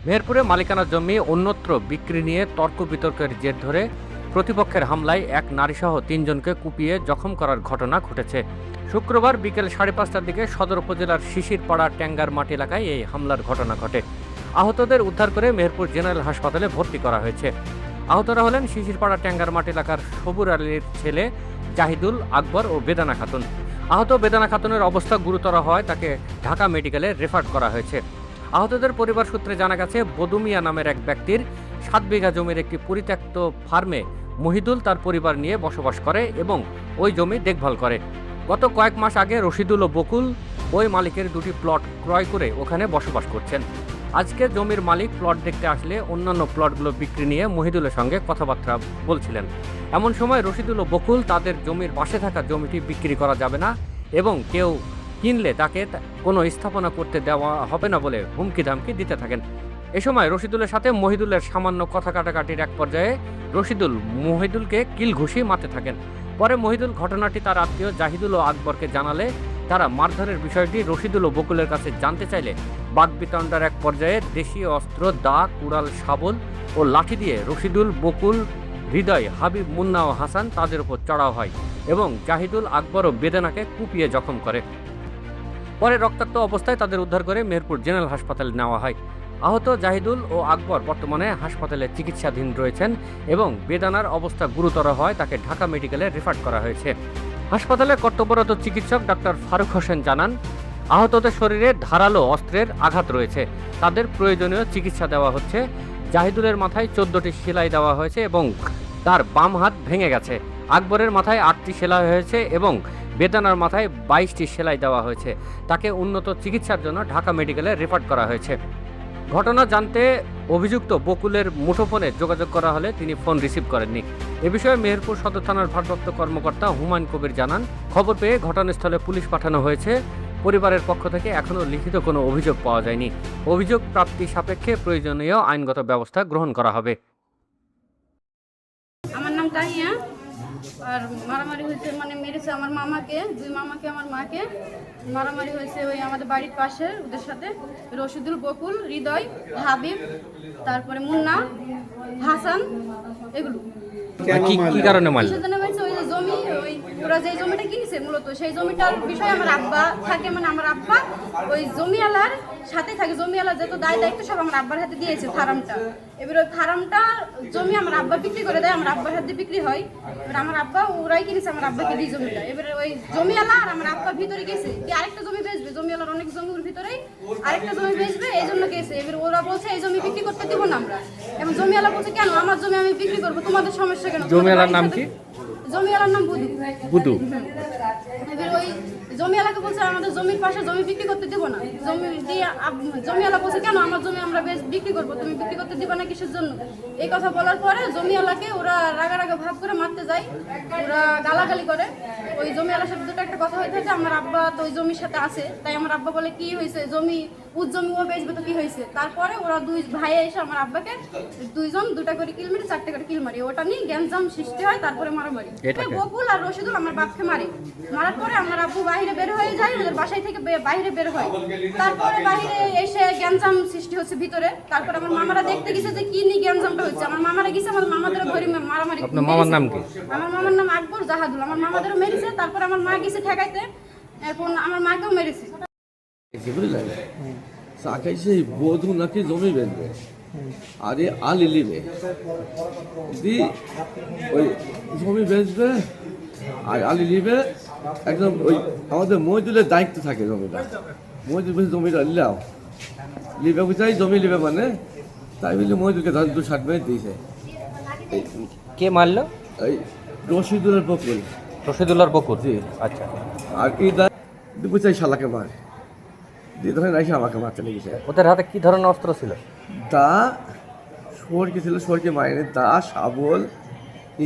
মেহেরপুরে মালিকানা জমি অন্যত্র বিক্রি নিয়ে তর্ক বিতর্কের জের ধরে প্রতিপক্ষের হামলায় এক নারীসহ ৩ জনকে কুপিয়ে জখম করার ঘটনা ঘটেছে। শুক্রবার বিকেল ৫:৩০টার দিকে সদর উপজেলার শিশিরপাড়া ট্যাঙ্গার মাঠ এলাকায় এই হামলার ঘটনা ঘটে। আহতদের উদ্ধার করে মেহেরপুর জেনারেল হাসপাতালে ভর্তি করা হয়েছে। আহতরা হলেন শিশিরপাড়া ট্যাঙ্গার মাঠ এলাকার সবুর আলীর ছেলে জাহিদুল, আকবর ও বেদানা খাতুন। আহত বেদানা খাতুনের অবস্থা গুরুতর হওয়ায় তাকে ঢাকা মেডিকেলে রেফার করা হয়েছে। আহতদের পরিবার সূত্রে জানা গেছে, বদুমিয়া নামের এক ব্যক্তির ৭ বিঘা জমির একটি পরিত্যক্ত ফার্মে মহিদুল তার পরিবার নিয়ে বসবাস করে এবং ওই জমি দেখভাল করে। গত কয়েক মাস আগে রশিদুল ও বকুল ওই মালিকের 2টি প্লট ক্রয় করে ওখানে বসবাস করছেন। আজকে জমির মালিক প্লট দেখতে আসলে অন্যান্য প্লটগুলো বিক্রি নিয়ে মহিদুলের সঙ্গে কথাবার্তা বলছিলেন। এমন সময় রশিদুল ও বকুল তাদের জমির পাশে থাকা জমিটি বিক্রি করা যাবে না এবং কেউ কিনলে তাকে কোনো স্থাপনা করতে দেওয়া হবে না বলে হুমকি ধামকি দিতে থাকেন। এ সময় রশিদুলের সাথে মহিদুলের সামান্য কথা কাটাকাটির এক পর্যায়ে রশিদুল মহিদুলকে কিল ঘুষি মারতে থাকেন। পরে মহিদুল ঘটনাটি তার আত্মীয় জাহিদুল ও আকবরকে জানালে তারা মারধরের বিষয়টি রশিদুল ও বকুলের কাছে জানতে চাইলে বাগবিতণ্ডার এক পর্যায়ে দেশীয় অস্ত্র, দা, কুড়াল, শাবল ও লাঠি দিয়ে রশিদুল, বকুল, হৃদয়, হাবিব, মুন্না ও হাসান তাদের উপর চড়াও হয় এবং জাহিদুল, আকবর ও বেদানাকে কুপিয়ে জখম করে। পরে রক্তাক্ত অবস্থায় তাদের উদ্ধার করে মেহেরপুর জেনারেল হাসপাতালে নেওয়া হয়। আহত জাহিদুল ও আকবর বর্তমানে হাসপাতালে চিকিৎসাধীন রয়েছেন এবং বেদানার অবস্থা গুরুতর হয় তাকে ঢাকা মেডিকেলে রেফার করা হয়েছে। হাসপাতালে কর্তব্যরত চিকিৎসক ডাক্তার ফারুক হোসেন জানান, আহতদের শরীরে ধারালো অস্ত্রের আঘাত রয়েছে, তাদের প্রয়োজনীয় চিকিৎসা দেওয়া হচ্ছে। জাহিদুলের মাথায় 14টি সেলাই দেওয়া হয়েছে এবং তার বাম হাত ভেঙে গেছে। আকবরের মাথায় 8টি সেলাই হয়েছে এবং বেদানার মাথায় 22টি সেলাই দেওয়া হয়েছে। তাকে উন্নত চিকিৎসার জন্য ঢাকা মেডিকেলে রেফার করা হয়েছে। ঘটনা জানতে অভিযুক্ত বকুলের মুঠোফোনে যোগাযোগ করা হলে তিনি ফোন রিসিভ করেননি। এ বিষয়ে মেহেরপুর সদর থানার ভারপ্রাপ্ত কর্মকর্তা হুমায়ুন কবির জানান, খবর পেয়ে ঘটনাস্থলে পুলিশ পাঠানো হয়েছে। পরিবারের পক্ষ থেকে এখনও লিখিত কোনো অভিযোগ পাওয়া যায়নি। অভিযোগ প্রাপ্তি সাপেক্ষে প্রয়োজনীয় আইনগত ব্যবস্থা গ্রহণ করা হবে। আমার নাম তাহিয়া। আর মারামারি হয়েছে, মানে মেরেছে আমার মামাকে, 2 মামাকে, আমার মাকে মারামারি হয়েছে ওই আমাদের বাড়ির পাশে ওদের সাথে। রশিদুল, বকুল, হৃদয়, হাবিব, তারপরে মুন্না, হাসান, এগুলো। কি কারণে মারল? সেজন্য বলছে ওই যে জমি, ওই ওরা যে জমিটা কিনেছে মূলত সেই জমিটার বিষয়ে আমার আব্বা থাকে, মানে আমার আব্বা ওই জমিওয়ালার সাথে থাকে। জমিওয়ালার যত দায় দায়িত্ব সব আমার আব্বার হাতে দিয়েছে ফার্মটা। এবার ওই ফার্মটা জমি আমার আব্বা বিক্রি করে দেয়, আমার আব্বার হাতে বিক্রি হয়। এবার আমার আব্বা ওরাই কিনেছে আমার আব্বাকে দিয়ে জমিটা। এবারে ওই জমিওয়ালা আর আমার আব্বা ভিতরে গেছে কি আরেকটা জমি বেচবে, জমিওয়ালার অনেক জমির ভিতরেই আরেকটা জমি বেচবে, এই জন্য গেছে। এবার ওরা বলছে এই জমি বিক্রি করতে দিব না আমরা। এবং জমিওয়ালা বলছে কেন আমার জমি আমি বিক্রি করবো, তোমাদের সমস্যা কেন? জমিওয়ালার নাম কি? জমিওয়ালার নাম বুধু। বুধু। এবার ওই জমিওয়ালাকে বলছে আমাদের জমির পাশে জমি বিক্রি করতে দিব না। জমি দিয়ে জমিওয়ালা বলছে কেন আমার জমি আমরা বিক্রি করবো, তুমি বিক্রি করতে দিবা না কিসের জন্য? এই কথা বলার পরে জমিওয়ালাকে ওরা রাগারাগা ভাব করে মারতে যায়, ওরা গালাগালি করে। ওই জমিওয়ালার সাথে দুটো একটা কথা হইতে হইতে আমার আব্বা তো ওই জমির সাথে আছে, তাই আমার আব্বা বলে কি হয়েছে, জমি জমি ও বেচবে তো কি হয়েছে? তারপরে ওরা 2 ভাই এসে আমার আব্বাকে 2 জন 2টা করে কিল মেরে 4টে করে কিল মারি, ওটা নিয়ে গ্যাঞ্জাম সৃষ্টি হয়। তারপরে মারামারি বকুল আর রশিদুল আমার বাপকে মারে। মারার পরে আমার আব্বু বাইরে বের হয়ে যায়, ওদের বাসায় থেকে বাইরে বের হয়। তারপরে বাইরে এসে গ্যাঞ্জাম সৃষ্টি হচ্ছে ভিতরে। তারপরে আমার মামারা দেখতে গেছে যে কি নিয়ে গ্যাঞ্জামটা হচ্ছে। আমার মামারা গেছে, আমার মামাদের ধরে মারামারি। আপনার মামার নাম কি? আমার মামার নাম আকবর জাহাদুল। আমার মামাদেরও মেরেছে, তারপরে আমার মা গেছে ঠেকাইতে, এখন আমার মাকেও মেরেছে। সেই বধূ নাকি জমি বেচবে, আরে আলি লিবে দি ওই জমি বেচবে আর আলি লিবে। একদম ওই আমাদের মজদুরের দায়িত্ব থাকে জমিটা, মজদুর বেশি জমিটা লিলাও লিবে বুঝাই জমি লিবে মানে, তাই বলে মজদুরকে 260 মিনিট দিয়েছে। কে মারলো? এই রশিদুলের বকুল। রশিদুল্লাহর বকুল। জি। আচ্ছা। আর কি বুঝাই শালাকে মার দিয়ে ধরে নাই আমাকে মারতে লেগেছে। ওদের হাতে কি ধরনের অস্ত্র ছিল? দা, সরকে ছিল, সরকে মাইনে দা, শাবল,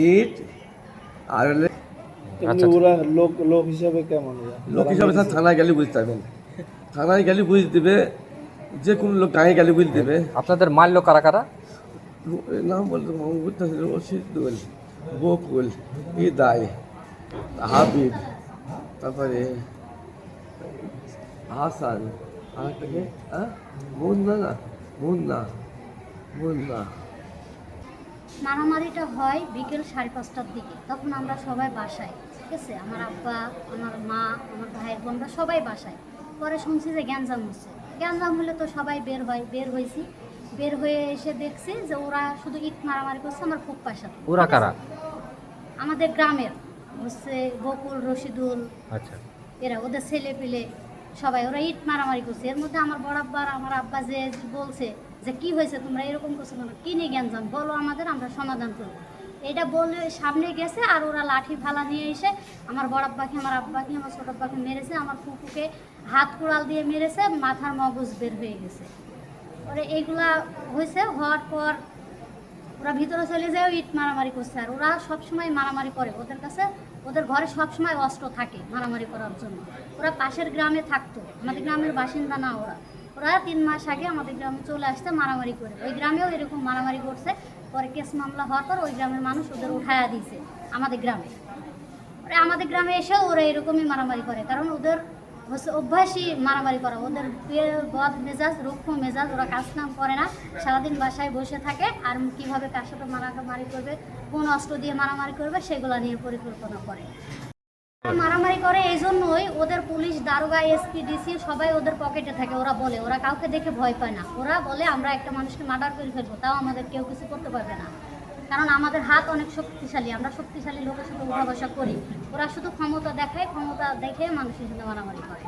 ইট আর ওরা লোক হিসাবে কেমন? লোক হিসাবে থানায় গেলে বুঝতে পারবেন, থানায় গেলে বুঝ দেবে, যে কোনো লোক গায়ে গেলে বুঝ দেবে। আপনাদের মারলো কারা কারা? নাম বলতে বুঝতে রশিদুল, বকুল, হৃদয়, হাবিব, তারপরে হাসান, আর মুন্না, বন্যা মারামারিটা হয় বিকেল 5:30টার দিকে। তখন আমরা সবাই বাসায়, ঠিক আছে, আমার আব্বা, আমার মা, আমার ভাইয়ের বোনরা সবাই বাসায়। পরে শুনছি যে গ্যাঞ্জাম হচ্ছে। গ্যাঞ্জাম হলে তো সবাই বের হয়েছি। বের হয়ে এসে দেখছি যে ওরা শুধু ইট মারামারি করছে আমার ফুপ্পার সাথে। ওরা কারা? আমাদের গ্রামের হচ্ছে বকুল, রশিদুল, আচ্ছা, এরা ওদের ছেলে পেলে সবাই ওরা ইট মারামারি করছে। এর মধ্যে আমার বড় আব্বা আর আমার আব্বা যে বলছে যে কি হয়েছে, তোমরা এরকম করছো কেন, কি নিয়ে গ্যাঞ্জাম বলো আমাদের, আমরা সমাধান করবো। এটা বলে সামনে গেছে আর ওরা লাঠি ভালা নিয়ে এসে আমার বড় আব্বাকে, আমার আব্বাকে, আমার ছোট আব্বাকে মেরেছে। আমার ফুপুকে হাত কুড়াল দিয়ে মেরেছে, মাথার মগজ বের হয়ে গেছে। ওরা এইগুলা হয়েছে, হওয়ার পর ওরা ভিতরে চলে যায়, ইট মারামারি করছে। আর ওরা সবসময় মারামারি করে, ওদের কাছে ওদের ঘরে সবসময় অস্ত্র থাকে মারামারি করার জন্য। ওরা পাশের গ্রামে থাকতো, আমাদের গ্রামের বাসিন্দা না। ওরা 3 মাস আগে আমাদের গ্রামে চলে আসতে মারামারি করে। ওই গ্রামেও এরকম মারামারি করছে। পরে কেস মামলা হওয়ার পর ওই গ্রামের মানুষ ওদের উঠায়া দিয়েছে আমাদের গ্রামে। আমাদের গ্রামে এসেও ওরা এরকমই মারামারি করে, কারণ ওদের হচ্ছে অভ্যাসই মারামারি করা। ওদের বদ মেজাজ, রুক্ষ মেজাজ, ওরা কাজ কাম করে না, সারাদিন বাসায় বসে থাকে। আর কীভাবে কার সাথে মারামারি করবে, কোন অস্ত্র দিয়ে মারামারি করবে, সেগুলো নিয়ে পরিকল্পনা করে। মারামারি করে এই জন্যই ওদের পুলিশ, দারোগা, এসপি, ডিসি সবাই ওদের পকেটে থাকে। ওরা বলে, ওরা কাউকে দেখে ভয় পায় না। ওরা বলে আমরা একটা মানুষকে মার্ডার করে ফেলবো, তাও আমাদের কেউ কিছু করতে পারবে না, কারণ আমাদের হাত অনেক শক্তিশালী। আমরা শক্তিশালী লোকের সাথে উঠা বসা করি। ওরা শুধু ক্ষমতা দেখায়, ক্ষমতা দেখে মানুষের সাথে মারামারি করে।